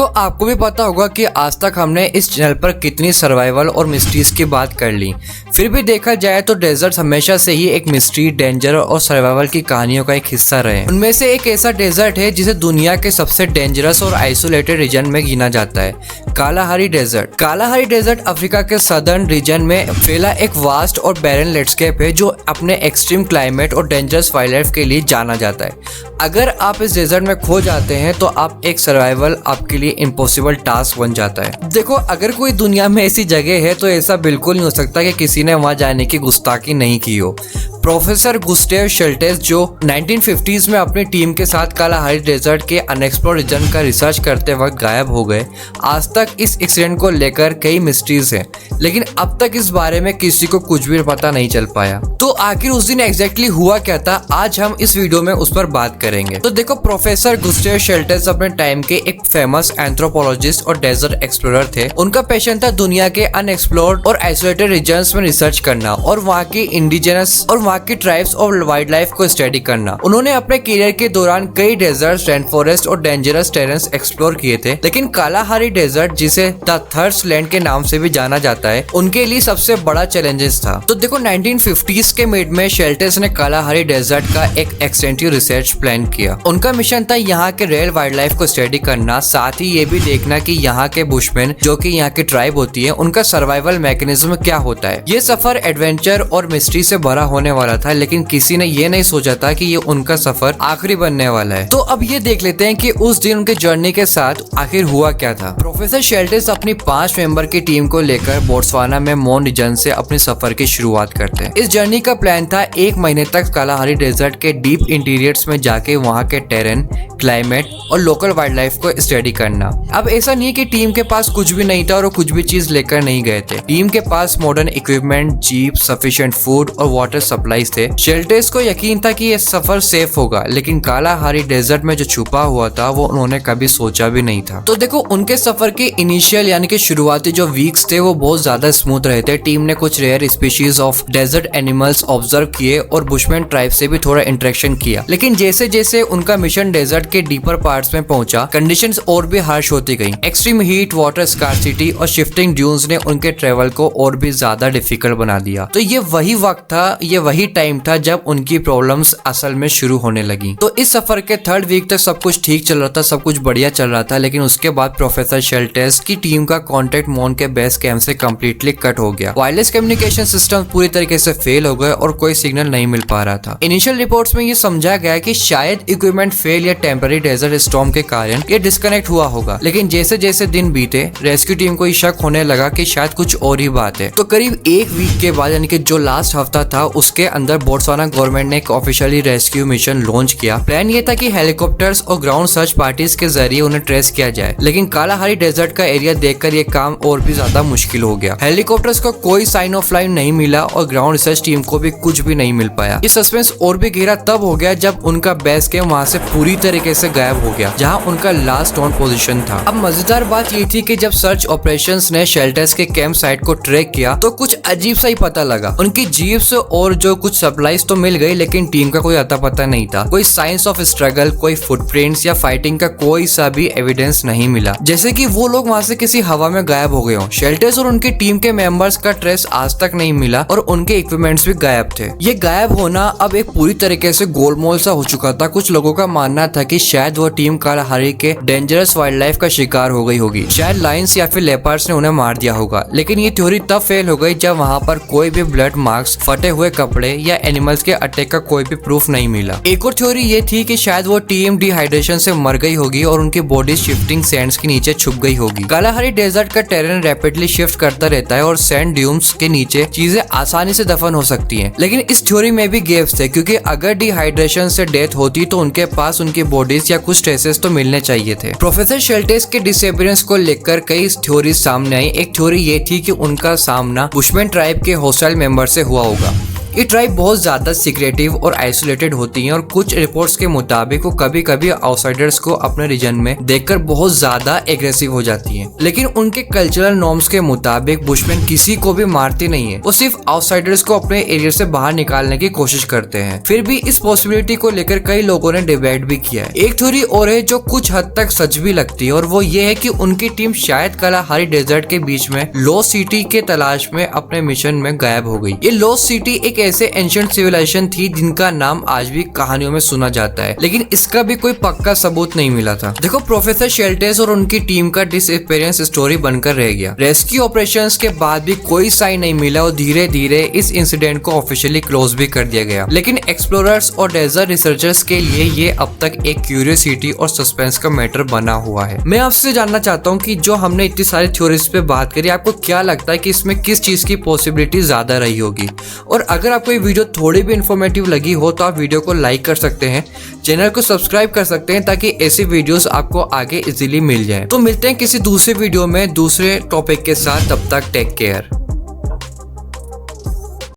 देखो आपको भी पता होगा कि आज तक हमने इस चैनल पर कितनी सर्वाइवल और मिस्ट्रीज की बात कर ली, फिर भी देखा जाए तो डेजर्ट हमेशा से ही एक मिस्ट्री, डेंजर और सर्वाइवल की कहानियों का एक हिस्सा रहे। उनमें से एक ऐसा डेजर्ट है जिसे दुनिया के सबसे डेंजरस और आइसोलेटेड रीजन में गिना जाता है, Kalahari desert. Kalahari desert Africa के सदर्न रीजन में फैला एक वास्ट और बैरन लैंडस्केप है जो अपने एक्सट्रीम क्लाइमेट और डेंजरस वाइल्ड लाइफ के लिए जाना जाता है। अगर आप इस डेजर्ट में खो जाते हैं तो आप एक सर्वाइवल आपके लिए इम्पॉसिबल टास्क बन जाता है। देखो अगर कोई दुनिया में ऐसी जगह है तो ऐसा बिल्कुल नहीं हो सकता कि किसी ने वहां जाने की गुस्ताखी नहीं की हो। प्रोफेसर गुस्टेव शेल्टेस जो 1950s में अपनी टीम के साथ कालाहारी डेजर्ट के अनएक्सप्लोर्ड रीजन का रिसर्च करते वक्त गायब हो गए। आज तक इस एक्सीडेंट को लेकर कई मिस्ट्रीज हैं, लेकिन अब तक इस बारे में किसी को कुछ भी पता नहीं चल पाया। तो आखिर उस दिन एग्जैक्टली हुआ क्या था, आज हम इस वीडियो में उस पर बात करेंगे। तो देखो प्रोफेसर गुस्टेव शेल्टेस अपने टाइम के एक फेमस एंथ्रोपोलॉजिस्ट और डेजर्ट एक्सप्लोरर थे। उनका पैशन था दुनिया के अनएक्सप्लोर्ड और आइसोलेटेड रीजन्स में रिसर्च करना और वहाँ की इंडिजिनस और वहाँ की ट्राइब्स और वाइल्ड लाइफ को स्टडी करना। उन्होंने अपने करियर के दौरान कई डेजर्ट, रेन फॉरेस्ट और डेंजरस टेरेन्स एक्सप्लोर किए थे, लेकिन कालाहारी डेजर्ट जिसे द थर्स्ट लैंड के नाम से भी जाना जाता है उनके लिए सबसे बड़ा चैलेंजेस था। तो देखो 1950s के मिड में शेल्टेस ने कालाहारी डेजर्ट का एक एक्सटेंसिव रिसर्च प्लान किया। उनका मिशन था यहाँ के रियल वाइल्ड लाइफ को स्टडी करना, साथ ही ये भी देखना कि यहाँ के बुशमैन जो कि यहाँ की ट्राइब होती है उनका सर्वाइवल मैकेनिज्म क्या होता है। ये सफर एडवेंचर और मिस्ट्री से भरा होने वाला था, लेकिन किसी ने ये नहीं सोचा था कि ये उनका सफर आखिरी बनने वाला है। तो अब ये देख लेते हैं कि उस दिन उनके जर्नी के साथ आखिर हुआ क्या था। प्रोफेसर शेल्टेस अपनी 5 मेंबर की टीम को लेकर बोट्सवाना में मोन रीजन से अपने सफर की शुरुआत करते हैं। इस जर्नी का प्लान था 1 महीने तक कालाहारी डेजर्ट के डीप इंटीरियर्स में जाके वहाँ के टेरेन, क्लाइमेट और लोकल वाइल्ड लाइफ को स्टडी करना। अब ऐसा नहीं कि टीम के पास कुछ भी नहीं था और वो कुछ भी चीज लेकर नहीं गए थे। टीम के पास modern equipment, jeep, sufficient food और वाटर सप्लाईज थे। शेल्टेस को यकीन था कि ये सफर सेफ होगा, लेकिन कालाहारी डेजर्ट में जो छुपा हुआ था वो उन्होंने कभी सोचा भी नहीं था। तो देखो उनके सफर के इनिशियल यानी कि शुरुआती जो वीक्स थे वो बहुत ज्यादा स्मूथ रहे थे। टीम ने कुछ rare species of desert animals observe किए और बुशमैन ट्राइब से भी थोड़ा इंटरेक्शन किया, लेकिन जैसे जैसे उनका मिशन डेजर्ट के डीपर पार्ट्स में पहुंचा, कंडीशंस और भी हार्श होती गई। एक्सट्रीम हीट, वाटर स्कार्सिटी और शिफ्टिंग ड्यून्स ने उनके ट्रेवल को और भी ज्यादा डिफिकल्ट बना दिया। तो ये वही वक्त था, ये वही टाइम था जब उनकी प्रॉब्लम्स असल में शुरू होने लगी। तो इस सफर के 3rd वीक तक सब कुछ ठीक चल रहा था, सब कुछ बढ़िया चल रहा था, लेकिन उसके बाद प्रोफेसर शेल्टेस की टीम का कांटेक्ट मोन के बेस कैंप से कंप्लीटली कट हो गया। वायरलेस कम्युनिकेशन सिस्टम पूरी तरीके से फेल हो गए और कोई सिग्नल नहीं मिल पा रहा था। इनिशियल रिपोर्ट्स में ये समझा गया कि शायद इक्विपमेंट फेल या टेम्पररी डेजर्ट स्टॉर्म के कारण ये डिस्कनेक्ट हुआ होगा, लेकिन जैसे जैसे दिन बीते रेस्क्यू टीम को शक होने लगा कि शायद कुछ और ही बात है। तो करीब 1 वीक के बाद यानी कि जो लास्ट हफ्ता था उसके अंदर बोट्सवाना गवर्नमेंट ने एक ऑफिशियली रेस्क्यू मिशन लॉन्च किया। प्लान ये था कि हेलीकॉप्टर्स और ग्राउंड सर्च पार्टीज के जरिए उन्हें ट्रेस किया जाए, लेकिन कालाहारी डेजर्ट का एरिया देखकर ये काम और भी ज्यादा मुश्किल हो गया। हेलीकॉप्टर्स को कोई साइन ऑफ लाइफ नहीं मिला और ग्राउंड रिसर्च टीम को भी कुछ भी नहीं मिल पाया। ये सस्पेंस और भी गहरा तब हो गया जब उनका बेस कैंप वहाँ से पूरी तरीके से गायब हो गया, जहाँ उनका लास्ट ऑन पोजीशन था। अब मजेदार बात ये थी कि जब सर्च ऑपरेशंस ने शेल्टेस के कैंप साइट को ट्रैक किया तो कुछ अजीब सा ही पता लगा। उनकी जीप्स और जो कुछ सप्लाईज तो मिल गई, लेकिन टीम का कोई अता पता नहीं था। कोई साइंस ऑफ स्ट्रगल, कोई फुटप्रिंट्स या फाइटिंग का कोई सा भी एविडेंस नहीं मिला, जैसे कि वो लोग वहाँ से किसी हवा में गायब हो गए हों। शेल्टेस और उनकी टीम के मेंबर्स का ट्रेस आज तक नहीं मिला और उनके इक्विपमेंट्स भी गायब थे। ये गायब होना अब एक पूरी तरीके से गोलमोल सा हो चुका था। कुछ लोगों का मानना था कि शायद वो टीम कालाहारी के डेंजरस वाइल्ड लाइफ का शिकार हो गई होगी, शायद लायंस या फिर लेपर्ड्स ने उन्हें मार दिया होगा। लेकिन ये थ्योरी तब फेल हो गई जब वहाँ पर कोई भी ब्लड मार्क्स, फटे हुए कपड़े या एनिमल्स के अटैक का कोई भी प्रूफ नहीं मिला। एक और थ्योरी ये थी कि शायद वो टीम डिहाइड्रेशन से मर गई होगी और उनकी बॉडी शिफ्टिंग सैंड्स के नीचे छुप गई होगी। कालाहारी डेजर्ट का टेरेन रैपिडली शिफ्ट करता रहता है और सैंड ड्यून्स के नीचे चीजें आसानी से दफन हो सकती हैं। लेकिन इस थ्योरी में भी गैप्स थे, क्योंकि अगर डिहाइड्रेशन से डेथ होती तो उनके पास उनकी बॉडीज या कुछ ट्रेसेस तो मिलने चाहिए थे। प्रोफेसर शेल्टेस के डिसअपीयरेंस को लेकर कई थ्योरीज सामने आई। एक थ्योरी ये थी कि उनका सामना बुशमैन ट्राइब के हॉस्टाइल मेंबर से हुआ होगा। ये ट्राइब बहुत ज्यादा सीक्रेटिव और आइसोलेटेड होती हैं और कुछ रिपोर्ट्स के मुताबिक वो कभी कभी आउटसाइडर्स को अपने रीजन में देखकर बहुत ज्यादा एग्रेसिव हो जाती हैं। लेकिन उनके कल्चरल नॉर्म्स के मुताबिक बुशमैन किसी को भी मारते नहीं है, वो सिर्फ आउटसाइडर्स को अपने एरिया से बाहर निकालने की कोशिश करते हैं। फिर भी इस पॉसिबिलिटी को लेकर कई लोगों ने डिबेट भी किया है। एक थ्योरी और है जो कुछ हद तक सच भी लगती है और वो ये है कि उनकी टीम शायद कलाहारी डेजर्ट के बीच में लॉस्ट सिटी के तलाश में अपने मिशन में गायब हो गई। ये लॉस्ट सिटी एक ऐसे एंशिएंट सिविलाइजेशन थी जिनका नाम आज भी कहानियों में सुना जाता है, लेकिन इसका भी कोई पक्का सबूत नहीं मिला था। देखो, प्रोफेसर शेल्टेस और उनकी टीम का डिसअपीयरेंस स्टोरी बनकर रह गया। रेस्क्यू ऑपरेशंस के बाद भी कोई साइन नहीं मिला और धीरे धीरे इस इंसिडेंट को ऑफिशियली क्लोज भी कर दिया गया। लेकिन एक्सप्लोरर्स और डेजर्ट रिसर्चर्स के लिए ये अब तक एक क्यूरियोसिटी और सस्पेंस का मैटर बना हुआ है। मैं आपसे जानना चाहता हूँ कि जो हमने इतनी सारी थ्योरीज पे बात करी, आपको क्या लगता है कि इसमें किस चीज की पॉसिबिलिटी ज्यादा रही होगी? और अगर आपको ये वीडियो थोड़ी भी इंफॉर्मेटिव लगी हो तो आप वीडियो को लाइक कर सकते हैं, चैनल को सब्सक्राइब कर सकते हैं ताकि ऐसी वीडियोस आपको आगे इजीली मिल जाए। तो मिलते हैं किसी दूसरे वीडियो में दूसरे टॉपिक के साथ, तब तक टेक केयर।